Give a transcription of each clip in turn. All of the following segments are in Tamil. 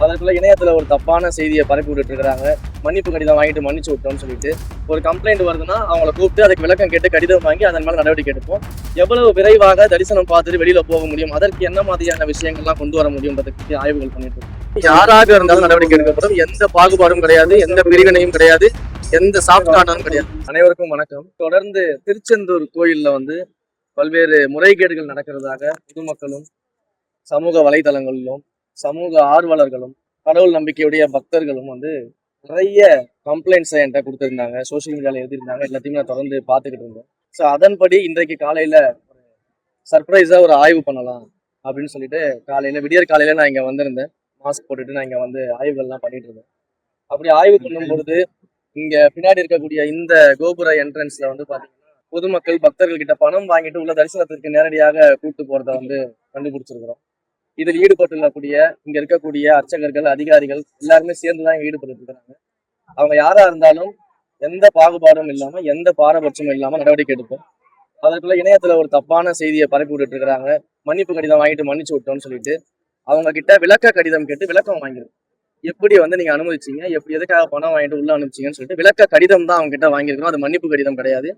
அதற்குள்ள இணையத்துல ஒரு தப்பான செய்தியை பரப்பி விட்டுட்டு இருக்காங்க. மன்னிப்பு கடிதம் வாங்கிட்டு மன்னிச்சு விட்டோம்னு சொல்லிட்டு ஒரு கம்ப்ளைண்ட் வருதுன்னா அவங்கள கூப்பிட்டு அதுக்கு விளக்கம் கேட்டு கடிதம் வாங்கி அதன் மேல நடவடிக்கை எடுப்போம். எவ்வளவு விரைவாக தரிசனம் பார்த்துட்டு வெளியில போக முடியும், அதற்கு என்ன மாதிரியான விஷயங்கள்லாம் கொண்டு வர முடியும்ன்றதை பற்றி ஆய்வுகள் பண்ணிட்டு இருக்கோம். யாராக இருந்தாலும் நடவடிக்கை எடுக்கப்படும். எந்த பாகுபாடும் கிடையாது, எந்த பிரிவினையும் கிடையாது, எந்த சாஃப்ட் கார்னரும் கிடையாது. அனைவருக்கும் வணக்கம். தொடர்ந்து திருச்செந்தூர் கோயில்ல பல்வேறு முறைகேடுகள் நடக்கிறதாக பொதுமக்களும் சமூக வலைதளங்களிலும் சமூக ஆர்வலர்களும் கடவுள் நம்பிக்கையுடைய பக்தர்களும் நிறைய கம்ப்ளைண்ட்ஸ் என்கிட்ட கொடுத்துருந்தாங்க. சோசியல் மீடியாவில் எழுதியிருந்தாங்க. எல்லாத்தையுமே நான் தொடர்ந்து பார்த்துக்கிட்டு இருந்தேன். ஸோ அதன்படி இன்றைக்கு காலையில் சர்ப்ரைஸாக ஒரு ஆய்வு பண்ணலாம் அப்படின்னு சொல்லிட்டு விடியற் காலையில் நான் இங்கே வந்திருந்தேன். மாஸ்க் போட்டுட்டு நான் இங்கே ஆய்வுகள்லாம் பண்ணிட்டு இருந்தேன். அப்படி ஆய்வு பண்ணும் பொழுது இங்கே பின்னாடி இருக்கக்கூடிய இந்த கோபுர என்ட்ரன்ஸில் பார்த்தீங்கன்னா பொதுமக்கள் பக்தர்கள் கிட்ட பணம் வாங்கிட்டு உள்ள தரிசனத்திற்கு நேரடியாக கூட்டு போகிறத கண்டுபிடிச்சிருக்கிறோம். இதில் ஈடுபட்டுள்ளக்கூடிய இங்க இருக்கக்கூடிய அர்ச்சகர்கள், அதிகாரிகள் எல்லாருமே சேர்ந்துதான் ஈடுபட்டு இருக்கிறாங்க. அவங்க யாரா இருந்தாலும் எந்த பாகுபாடும் இல்லாம எந்த பாரபட்சமும் இல்லாம நடவடிக்கை எடுப்போம். அதற்குள்ள இணையத்துல ஒரு தப்பான செய்தியை பரப்பி விட்டுட்டு இருக்கிறாங்க. மன்னிப்பு கடிதம் வாங்கிட்டு மன்னிச்சு விட்டோம்னு சொல்லிட்டு அவங்க கிட்ட விளக்க கடிதம் கேட்டு விளக்கம் வாங்கிருக்கோம். எப்படி நீங்க அனுமதிச்சீங்க, எப்படி எதுக்காக பணம் வாங்கிட்டு உள்ள அனுப்பிச்சிங்கன்னு சொல்லிட்டு விளக்க கடிதம் தான் அவங்க கிட்ட வாங்கியிருக்கோம். அது மன்னிப்பு கடிதம் கிடையாது.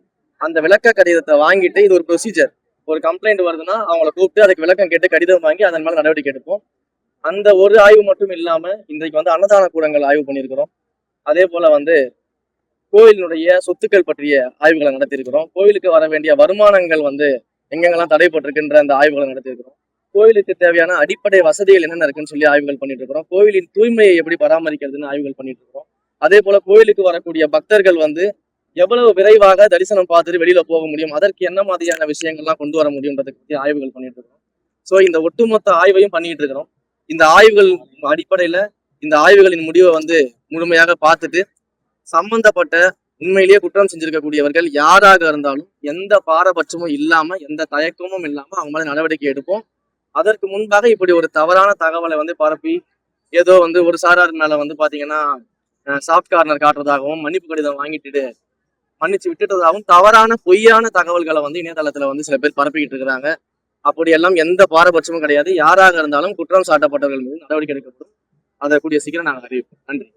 அந்த விளக்க கடிதத்தை வாங்கிட்டு இது ஒரு ப்ரொசீஜர். ஒரு கம்ப்ளைண்ட் வருதுன்னா அவங்கள கூப்பிட்டு அதுக்கு விளக்கம் கேட்டு கடிதம் வாங்கி அதன் மேல நடவடிக்கை எடுப்போம். அந்த ஒரு ஆய்வு மட்டும் இல்லாம இன்றைக்கு அன்னதான கூடங்கள் ஆய்வு பண்ணியிருக்கிறோம். அதே போல கோயிலினுடைய சொத்துக்கள் பற்றிய ஆய்வுகளை நடத்தியிருக்கிறோம். கோயிலுக்கு வர வேண்டிய வருமானங்கள் எங்கெங்கெல்லாம் தடைப்பட்டிருக்குன்ற அந்த ஆய்வுகளை நடத்தியிருக்கிறோம். கோயிலுக்கு தேவையான அடிப்படை வசதிகள் என்னென்ன இருக்குன்னு சொல்லி ஆய்வுகள் பண்ணிட்டு இருக்கிறோம். கோயிலின் தூய்மையை எப்படி பராமரிக்கிறதுன்னு ஆய்வுகள் பண்ணிட்டு இருக்கிறோம். அதே போல கோயிலுக்கு வரக்கூடிய பக்தர்கள் எவ்வளவு விரைவாக தரிசனம் பார்த்துட்டு வெளியில போக முடியும், அதற்கு என்ன மாதிரியான விஷயங்கள்லாம் கொண்டு வர முடியும்ன்றதை பற்றி ஆய்வுகள் பண்ணிட்டு இருக்கோம். ஸோ இந்த ஒட்டுமொத்த ஆய்வையும் பண்ணிட்டு இருக்கிறோம். இந்த ஆய்வுகள் அடிப்படையில இந்த ஆய்வுகளின் முடிவை முழுமையாக பார்த்துட்டு சம்பந்தப்பட்ட உண்மையிலேயே குற்றம் செஞ்சிருக்கக்கூடியவர்கள் யாராக இருந்தாலும் எந்த பாரபட்சமும் இல்லாம எந்த தயக்கமும் இல்லாம அவங்க மேல நடவடிக்கை எடுப்போம். அதற்கு முன்பாக இப்படி ஒரு தவறான தகவலை பரப்பி ஏதோ ஒரு சாரார் மேல பாத்தீங்கன்னா சாஃப்ட் கார்னர் காட்டுறதாகவும் மன்னிப்பு கடிதம் வாங்கிட்டு மன்னிச்சு விட்டுட்டதாகவும் தவறான பொய்யான தகவல்களை இணையதளத்துல சில பேர் பரப்பிக்கிட்டு இருக்கிறாங்க. அப்படியெல்லாம் எந்த பாரபட்சமும் கிடையாது. யாராக இருந்தாலும் குற்றம் சாட்டப்பட்டவர்கள் மீது நடவடிக்கை எடுக்கப்படும். அதை கூடிய சீக்கிரம் நாங்கள் அறிவிப்போம். நன்றி.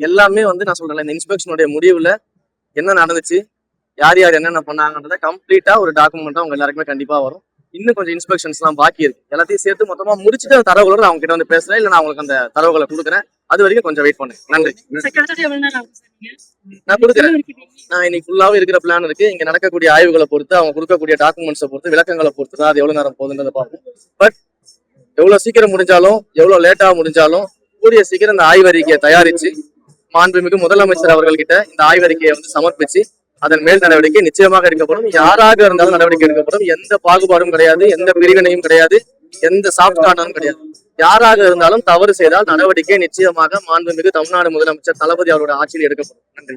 எல்லாமே நான் சொல்றேன், இந்த இன்ஸ்பெக்ஷனுடைய முடிவுல என்ன நடந்துச்சு, யார் யார் என்னென்ன பண்ணாங்கன்றத கம்ப்ளீட்டா ஒரு டாக்குமெண்டா அவங்க எல்லாருக்குமே கண்டிப்பா வரும். இன்னும் கொஞ்சம் இன்ஸ்பெக்ஷன்ஸ் எல்லாம் பாக்கி இருக்கு. எல்லாத்தையும் சேர்த்து மொத்தமா முடிச்சுட்டு அந்த தரவுகளோட அவங்க கிட்ட பேசுறேன். இல்ல நான் உங்களுக்கு அந்த தரவுகளை கொடுக்குறேன். அது வரைக்கும் கொஞ்சம் வெயிட் பண்ணுங்க. நன்றி. நான் கொடுக்குறேன். நான் இன்னைக்கு ஃபுல்லாவே இருக்கிற பிளான் இருக்கு. இங்க நடக்கக்கூடிய ஆய்வுகளை பொறுத்து, அவங்க கொடுக்கக்கூடிய டாக்குமெண்ட்ஸை பொறுத்து, விளக்கங்களை பொறுத்து தான் அது எவ்வளவு நேரம் போகுதுன்றதை பார்ப்போம். பட் எவ்வளவு சீக்கிரம் முடிஞ்சாலும் எவ்வளவு லேட்டா முடிஞ்சாலும் கூடிய சீக்கிரம் இந்த ஆய்வறிக்கையை தயாரிச்சு மாண்புமிகு முதலமைச்சர் அவர்கள்கிட்ட இந்த ஆய்வறிக்கையை சமர்ப்பிச்சு அதன் மேல் நடவடிக்கை நிச்சயமாக எடுக்கப்படும். யாராக இருந்தாலும் நடவடிக்கை எடுக்கப்படும். எந்த பாகுபாடும் கிடையாது, எந்த பிரிவினையும் கிடையாது, எந்த சாஃப்ட் கார்னரும் கிடையாது. யாராக இருந்தாலும் தவறு செய்தால் நடவடிக்கை நிச்சயமாக மாண்புமிகு தமிழ்நாடு முதலமைச்சர் தளபதி அவருடைய ஆட்சியில் எடுக்கப்படும். நன்றி.